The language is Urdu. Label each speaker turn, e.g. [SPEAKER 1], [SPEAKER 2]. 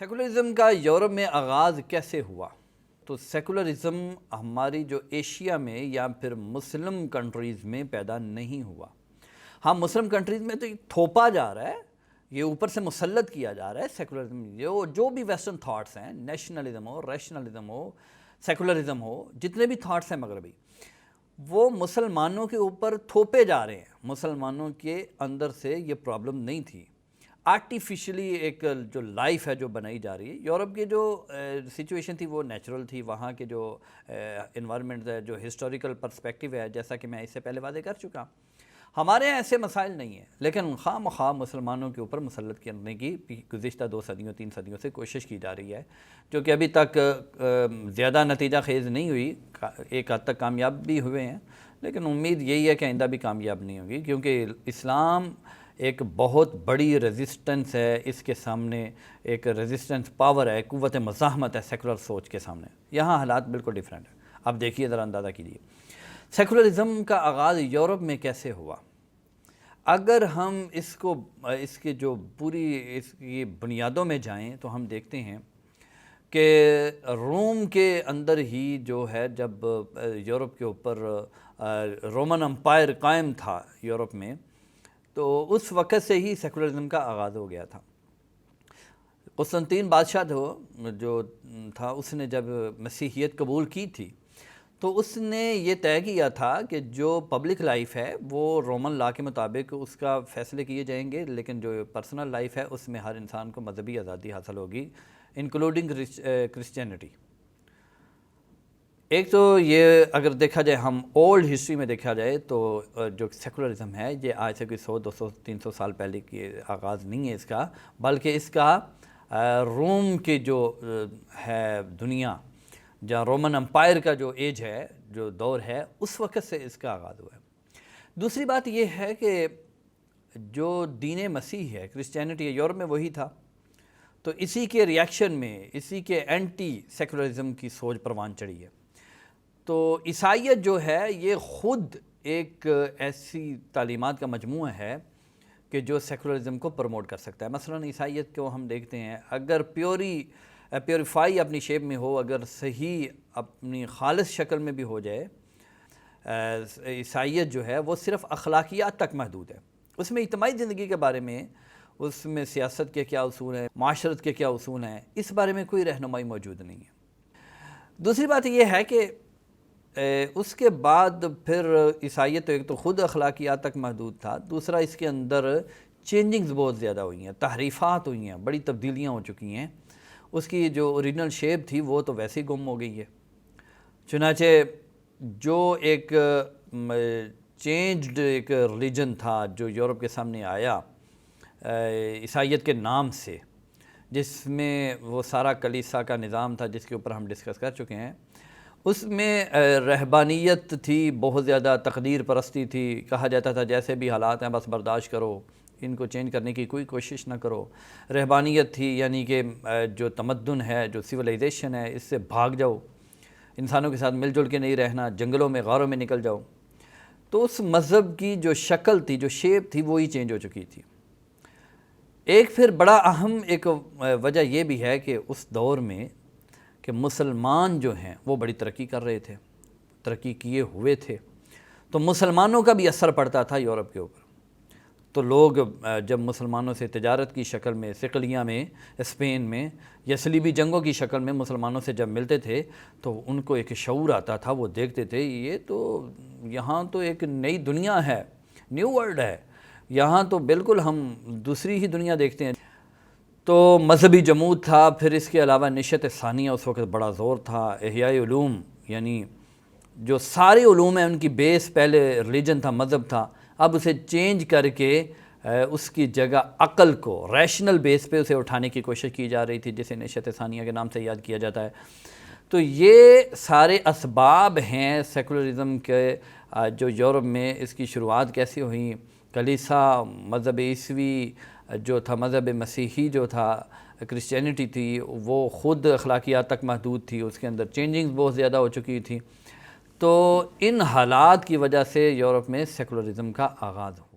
[SPEAKER 1] سیکولرزم کا یورپ میں آغاز کیسے ہوا؟ تو سیکولرزم ہماری جو ایشیا میں یا پھر مسلم کنٹریز میں پیدا نہیں ہوا۔ ہاں، مسلم کنٹریز میں تو تھوپا جا رہا ہے، یہ اوپر سے مسلط کیا جا رہا ہے سیکولرزم، جو بھی ویسٹرن تھاٹس ہیں، نیشنلزم ہو، ریشنلزم ہو، سیکولرزم ہو، جتنے بھی تھاٹس ہیں مغربی، وہ مسلمانوں کے اوپر تھوپے جا رہے ہیں۔ مسلمانوں کے اندر سے یہ پرابلم نہیں تھی، آرٹیفیشلی ایک جو لائف ہے جو بنائی جا رہی ہے۔ یورپ کی جو سچویشن تھی وہ نیچرل تھی، وہاں کے جو انوائرمنٹ ہے، جو ہسٹوریکل پرسپیکٹیو ہے، جیسا کہ میں اس سے پہلے واضح کر چکا، ہمارے یہاں ایسے مسائل نہیں ہیں، لیکن خواہ مخواہ مسلمانوں کے اوپر مسلط کرنے کی گزشتہ 2 صدیوں 3 صدیوں سے کوشش کی جا رہی ہے، جو کہ ابھی تک زیادہ نتیجہ خیز نہیں ہوئی، ایک حد تک کامیاب بھی ہوئے ہیں، لیکن امید یہی ہے کہ آئندہ بھی کامیاب نہیں ہوگی، کیونکہ اسلام ایک بہت بڑی ریزسٹنس ہے، اس کے سامنے ایک ریزسٹنس پاور ہے، قوت مزاحمت ہے سیکولر سوچ کے سامنے۔ یہاں حالات بالکل ڈیفرنٹ ہیں، آپ دیکھیے، ذرا اندازہ کیجیے سیکولرزم کا آغاز یورپ میں کیسے ہوا۔ اگر ہم اس کے جو پوری اس کی بنیادوں میں جائیں تو ہم دیکھتے ہیں کہ روم کے اندر ہی جو ہے، جب یورپ کے اوپر رومن امپائر قائم تھا یورپ میں، تو اس وقت سے ہی سیکولرزم کا آغاز ہو گیا تھا۔ قسطنطین بادشاہ جو تھا، اس نے جب مسیحیت قبول کی تھی تو اس نے یہ طے کیا تھا کہ جو پبلک لائف ہے وہ رومن لا کے مطابق اس کا فیصلے کیے جائیں گے، لیکن جو پرسنل لائف ہے اس میں ہر انسان کو مذہبی آزادی حاصل ہوگی، انکلوڈنگ کرسچینٹی۔ ایک تو یہ اگر دیکھا جائے، ہم اولڈ ہسٹری میں دیکھا جائے تو جو سیکولرزم ہے یہ آج سے کوئی 100 200 300 سال پہلے کی آغاز نہیں ہے اس کا، بلکہ اس کا روم کی جو ہے دنیا، جہاں رومن امپائر کا جو ایج ہے، جو دور ہے، اس وقت سے اس کا آغاز ہوا ہے۔ دوسری بات یہ ہے کہ جو دین مسیح ہے، کرسچینٹی ہے، یورپ میں وہی تھا، تو اسی کے ریاکشن میں، اسی کے اینٹی سیکولرزم کی سوچ پروان چڑھی ہے۔ تو عیسائیت جو ہے یہ خود ایک ایسی تعلیمات کا مجموعہ ہے کہ جو سیکولرزم کو پروموٹ کر سکتا ہے۔ مثلا عیسائیت کو ہم دیکھتے ہیں، اگر پیوریفائی اپنی شیپ میں ہو، اگر صحیح اپنی خالص شکل میں بھی ہو جائے، عیسائیت جو ہے وہ صرف اخلاقیات تک محدود ہے۔ اس میں اجتماعی زندگی کے بارے میں، اس میں سیاست کے کیا اصول ہیں، معاشرت کے کیا اصول ہیں، اس بارے میں کوئی رہنمائی موجود نہیں ہے۔ دوسری بات یہ ہے کہ اس کے بعد پھر عیسائیت ایک تو خود اخلاقیات تک محدود تھا، دوسرا اس کے اندر چینجنگز بہت زیادہ ہوئی ہیں، تحریفات ہوئی ہیں، بڑی تبدیلیاں ہو چکی ہیں۔ اس کی جو اوریجنل شیپ تھی وہ تو ویسے ہی گم ہو گئی ہے۔ چنانچہ جو ایک چینجڈ ایک ریلیجن تھا جو یورپ کے سامنے آیا عیسائیت کے نام سے، جس میں وہ سارا کلیسا کا نظام تھا، جس کے اوپر ہم ڈسکس کر چکے ہیں، اس میں رہبانیت تھی، بہت زیادہ تقدیر پرستی تھی، کہا جاتا تھا جیسے بھی حالات ہیں بس برداشت کرو، ان کو چینج کرنے کی کوئی کوشش نہ کرو۔ رہبانیت تھی، یعنی کہ جو تمدن ہے، جو سویلائزیشن ہے، اس سے بھاگ جاؤ، انسانوں کے ساتھ مل جل کے نہیں رہنا، جنگلوں میں غاروں میں نکل جاؤ۔ تو اس مذہب کی جو شکل تھی، جو شیپ تھی، وہی چینج ہو چکی تھی۔ ایک پھر بڑا اہم ایک وجہ یہ بھی ہے کہ اس دور میں کہ مسلمان جو ہیں وہ بڑی ترقی کر رہے تھے، ترقی کیے ہوئے تھے، تو مسلمانوں کا بھی اثر پڑتا تھا یورپ کے اوپر۔ تو لوگ جب مسلمانوں سے تجارت کی شکل میں، صقلیہ میں، اسپین میں، یا صلیبی جنگوں کی شکل میں مسلمانوں سے جب ملتے تھے تو ان کو ایک شعور آتا تھا، وہ دیکھتے تھے یہ تو یہاں تو ایک نئی دنیا ہے، نیو ورلڈ ہے، یہاں تو بالکل ہم دوسری ہی دنیا دیکھتے ہیں۔ تو مذہبی جمود تھا، پھر اس کے علاوہ نشأت ثانیہ اس وقت بڑا زور تھا، احیاء علوم، یعنی جو سارے علوم ہیں ان کی بیس پہلے ریلیجن تھا، مذہب تھا، اب اسے چینج کر کے اس کی جگہ عقل کو ریشنل بیس پہ اسے اٹھانے کی کوشش کی جا رہی تھی، جسے نشأت ثانیہ کے نام سے یاد کیا جاتا ہے۔ تو یہ سارے اسباب ہیں سیکولرزم کے، جو یورپ میں اس کی شروعات کیسے ہوئی۔ کلیسا، مذہب عیسوی جو تھا، مذہب مسیحی جو تھا، کرسچینٹی تھی، وہ خود اخلاقیات تک محدود تھی، اس کے اندر چینجنگز بہت زیادہ ہو چکی تھی۔ تو ان حالات کی وجہ سے یورپ میں سیکولرزم کا آغاز ہوا۔